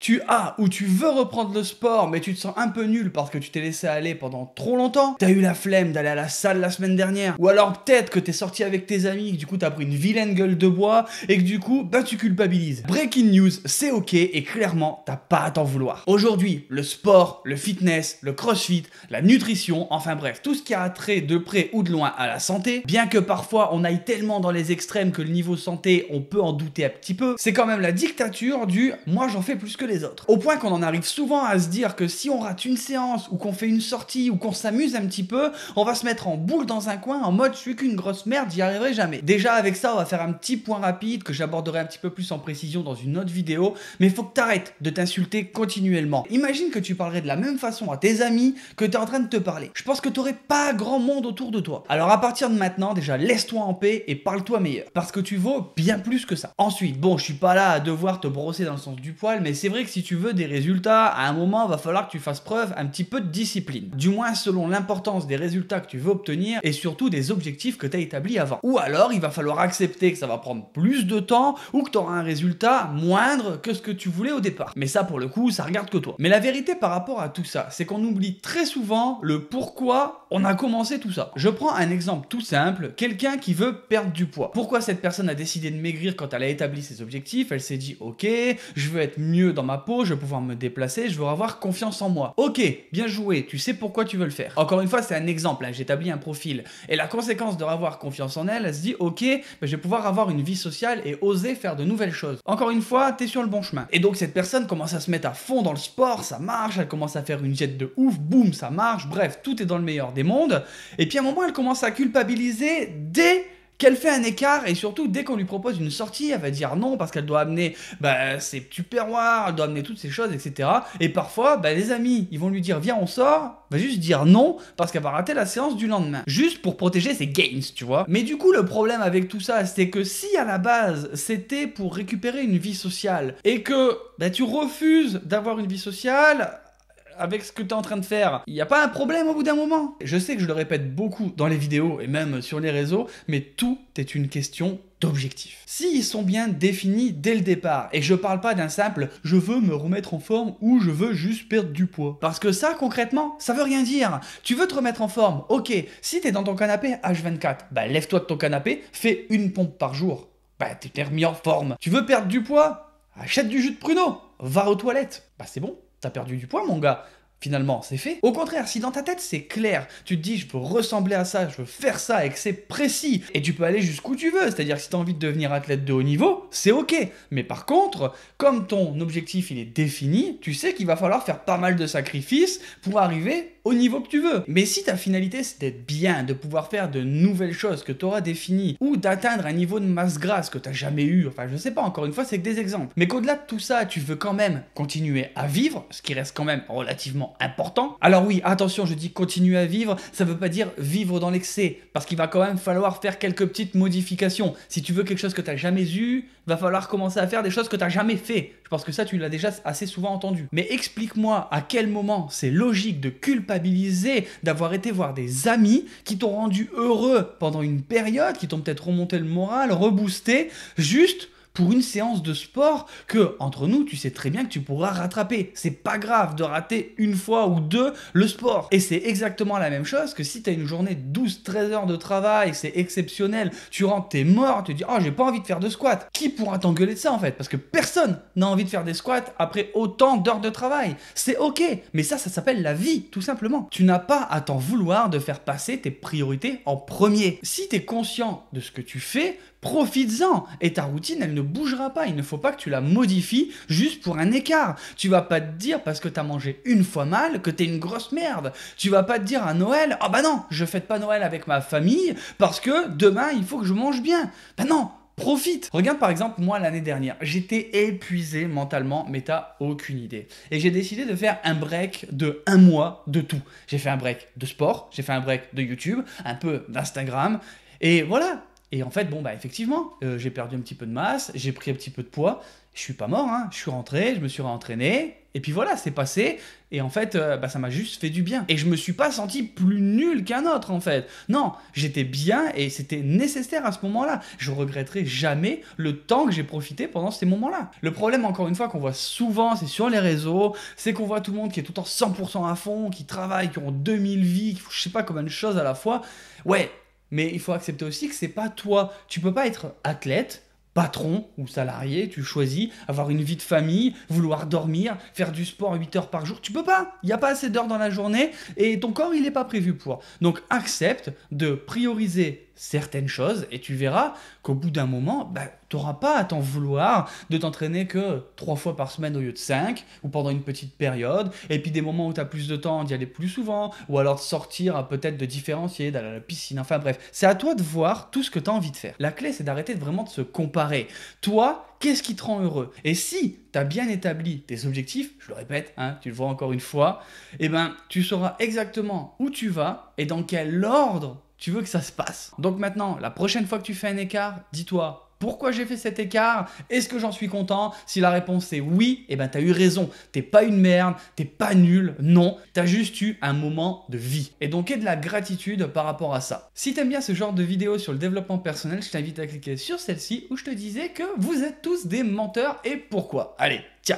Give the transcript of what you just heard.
Tu as ou tu veux reprendre le sport, mais tu te sens un peu nul parce que tu t'es laissé aller pendant trop longtemps. T'as eu la flemme d'aller à la salle la semaine dernière. Ou alors peut-être que t'es sorti avec tes amis, que du coup t'as pris une vilaine gueule de bois et que du coup, tu culpabilises. Breaking news, c'est ok et clairement, t'as pas à t'en vouloir. Aujourd'hui, le sport, le fitness, le crossfit, la nutrition, enfin bref, tout ce qui a trait de près ou de loin à la santé, bien que parfois on aille tellement dans les extrêmes que le niveau santé, on peut en douter un petit peu, c'est quand même la dictature du « moi j'en fais plus que les autres ». Au point qu'on en arrive souvent à se dire que si on rate une séance ou qu'on fait une sortie ou qu'on s'amuse un petit peu, on va se mettre en boule dans un coin en mode « je suis qu'une grosse merde, j'y arriverai jamais ». Déjà avec ça, on va faire un petit point rapide que j'aborderai un petit peu plus en précision dans une autre vidéo, mais il faut que t'arrêtes de t'insulter continuellement. Imagine que tu parlerais de la même façon à tes amis que t'es en train de te parler. Je pense que t'aurais pas grand monde autour de toi. Alors à partir de maintenant, déjà laisse-toi en paix et parle-toi meilleur, parce que tu vaux bien plus que ça. Ensuite, bon, je suis pas là à devoir te brosser dans le sens du poil, mais c'est vrai que si tu veux des résultats, à un moment, il va falloir que tu fasses preuve un petit peu de discipline. Du moins selon l'importance des résultats que tu veux obtenir et surtout des objectifs que tu as établis avant. Ou alors, il va falloir accepter que ça va prendre plus de temps ou que tu auras un résultat moindre que ce que tu voulais au départ. Mais ça, pour le coup, ça regarde que toi. Mais la vérité par rapport à tout ça, c'est qu'on oublie très souvent le pourquoi on a commencé tout ça. Je prends un exemple tout simple, quelqu'un qui veut perdre du poids. Pourquoi cette personne a décidé de maigrir quand elle a établi ses objectifs? Elle s'est dit, ok, je veux être mieux dans ma peau, je veux pouvoir me déplacer, je veux avoir confiance en moi. Ok, bien joué, tu sais pourquoi tu veux le faire. Encore une fois, c'est un exemple, hein, j'établis un profil. Et la conséquence de avoir confiance en elle, elle se dit, ok, je vais pouvoir avoir une vie sociale et oser faire de nouvelles choses. Encore une fois, t'es sur le bon chemin. Et donc cette personne commence à se mettre à fond dans le sport, ça marche, elle commence à faire une jet de ouf, boum, ça marche, bref, tout est dans le meilleur des mondes. Et puis à un moment, elle commence à culpabiliser dès qu'elle fait un écart et surtout dès qu'on lui propose une sortie, elle va dire non parce qu'elle doit amener ses tupperwares, elle doit amener toutes ces choses, etc. Et parfois, les amis, ils vont lui dire viens on sort, va juste dire non parce qu'elle va rater la séance du lendemain. Juste pour protéger ses gains, tu vois. Mais du coup, le problème avec tout ça, c'est que si à la base, c'était pour récupérer une vie sociale et que tu refuses d'avoir une vie sociale avec ce que tu es en train de faire, il n'y a pas un problème au bout d'un moment. Je sais que je le répète beaucoup dans les vidéos et même sur les réseaux, mais tout est une question d'objectifs. S'ils sont bien définis dès le départ, et je parle pas d'un simple « je veux me remettre en forme » ou « je veux juste perdre du poids ». Parce que ça, concrètement, ça veut rien dire. Tu veux te remettre en forme, ok, si t'es dans ton canapé H24, lève-toi de ton canapé, fais une pompe par jour. T'es remis en forme. Tu veux perdre du poids? Achète du jus de pruneau, va aux toilettes. C'est bon. T'as perdu du poids, mon gars. Finalement, c'est fait. Au contraire, si dans ta tête c'est clair, tu te dis je veux ressembler à ça, je veux faire ça et que c'est précis, et tu peux aller jusqu'où tu veux, c'est-à-dire que si tu as envie de devenir athlète de haut niveau, c'est ok. Mais par contre, comme ton objectif il est défini, tu sais qu'il va falloir faire pas mal de sacrifices pour arriver au niveau que tu veux. Mais si ta finalité c'est d'être bien, de pouvoir faire de nouvelles choses que tu auras définies, ou d'atteindre un niveau de masse grasse que tu n'as jamais eu, enfin je sais pas, encore une fois c'est que des exemples, mais qu'au-delà de tout ça, tu veux quand même continuer à vivre, ce qui reste quand même relativement important. Alors oui, attention, je dis continuer à vivre, ça veut pas dire vivre dans l'excès, parce qu'il va quand même falloir faire quelques petites modifications. Si tu veux quelque chose que tu n'as jamais eu, va falloir commencer à faire des choses que tu n'as jamais fait. Je pense que ça, tu l'as déjà assez souvent entendu. Mais explique-moi à quel moment c'est logique de culpabiliser d'avoir été voir des amis qui t'ont rendu heureux pendant une période, qui t'ont peut-être remonté le moral, reboosté, juste pour une séance de sport que, entre nous, tu sais très bien que tu pourras rattraper. C'est pas grave de rater une fois ou deux le sport. Et c'est exactement la même chose que si tu as une journée de 12-13 heures de travail, c'est exceptionnel, tu rentres, t'es mort, tu te dis « Oh, j'ai pas envie de faire de squat ». Qui pourra t'engueuler de ça en fait? Parce que personne n'a envie de faire des squats après autant d'heures de travail. C'est ok, mais ça s'appelle la vie, tout simplement. Tu n'as pas à t'en vouloir de faire passer tes priorités en premier. Si tu es conscient de ce que tu fais, profites-en et ta routine elle ne bougera pas, il ne faut pas que tu la modifies juste pour un écart. Tu vas pas te dire parce que t'as mangé une fois mal que t'es une grosse merde. Tu vas pas te dire à Noël, ah non, je fête pas Noël avec ma famille parce que demain il faut que je mange bien. Non, profite. Regarde par exemple moi l'année dernière, j'étais épuisé mentalement mais t'as aucune idée. Et j'ai décidé de faire un break de 1 mois de tout. J'ai fait un break de sport, j'ai fait un break de YouTube, un peu d'Instagram et voilà. Et en fait, effectivement, j'ai perdu un petit peu de masse, j'ai pris un petit peu de poids, je suis pas mort, hein, je suis rentré, je me suis réentraîné, et puis voilà, c'est passé, et en fait, ça m'a juste fait du bien. Et je me suis pas senti plus nul qu'un autre, en fait. Non, j'étais bien, et c'était nécessaire à ce moment-là. Je regretterai jamais le temps que j'ai profité pendant ces moments-là. Le problème, encore une fois, qu'on voit souvent, c'est sur les réseaux, c'est qu'on voit tout le monde qui est tout le temps 100% à fond, qui travaille, qui ont 2000 vies, qui font je sais pas combien de choses à la fois. Ouais, mais il faut accepter aussi que c'est pas toi. Tu peux pas être athlète, patron ou salarié, tu choisis, avoir une vie de famille, vouloir dormir, faire du sport 8 heures par jour, tu peux pas. Il n'y a pas assez d'heures dans la journée et ton corps, il n'est pas prévu pour. Donc accepte de prioriser certaines choses et tu verras qu'au bout d'un moment, tu n'auras pas à t'en vouloir de t'entraîner que 3 fois par semaine au lieu de 5 ou pendant une petite période et puis des moments où tu as plus de temps d'y aller plus souvent ou alors de sortir, peut-être de différencier, d'aller à la piscine, enfin bref. C'est à toi de voir tout ce que tu as envie de faire. La clé, c'est d'arrêter vraiment de se comparer. Toi, qu'est-ce qui te rend heureux? Et si tu as bien établi tes objectifs, je le répète, tu le vois encore une fois, tu sauras exactement où tu vas et dans quel ordre tu veux que ça se passe. Donc maintenant, la prochaine fois que tu fais un écart, dis-toi, pourquoi j'ai fait cet écart? Est-ce que j'en suis content? Si la réponse est oui, t'as eu raison. T'es pas une merde, t'es pas nul, non. T'as juste eu un moment de vie. Et donc, aie de la gratitude par rapport à ça. Si t'aimes bien ce genre de vidéo sur le développement personnel, je t'invite à cliquer sur celle-ci où je te disais que vous êtes tous des menteurs et pourquoi. Allez, tiens.